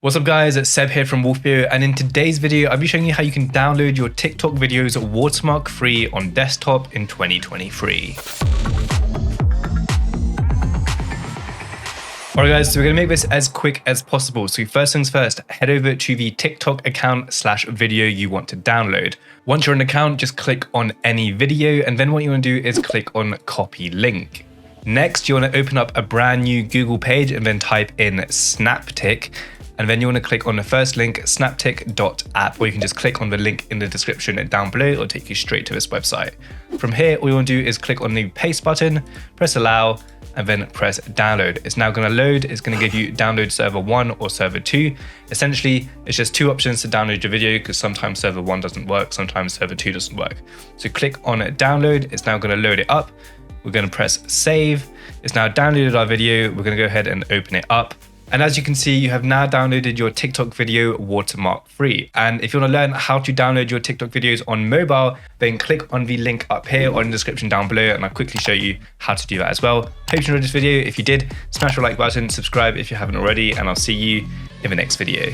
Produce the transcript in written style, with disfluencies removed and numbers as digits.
What's up guys, it's Seb here from Wolfio, and in today's video I'll be showing you how you can download your TikTok videos watermark free on desktop in 2023. Alright guys, so we're going to make this as quick as possible. So first things first, head over to the TikTok account / video you want to download. Once you're on an account, just click on any video, and then what you want to do is click on copy link. Next, you want to open up a brand new Google page and then type in Snaptic. And then you want to click on the first link, snaptic.app, or you can just click on the link in the description down below. It'll take you straight to this website. From here, all you want to do is click on the paste button, press allow, and then press download. It's now going to load. It's going to give you download server 1 or server 2. Essentially, it's just two options to download your video because sometimes server 1 doesn't work, sometimes server 2 doesn't work. So click on download. It's now going to load it up. We're going to press save. It's now downloaded our video. We're going to go ahead and open it up. And as you can see, you have now downloaded your TikTok video watermark free. And if you want to learn how to download your TikTok videos on mobile, then click on the link up here or in the description down below, and I'll quickly show you how to do that as well. Hope you enjoyed this video. If you did, smash the like button, subscribe if you haven't already, and I'll see you in the next video.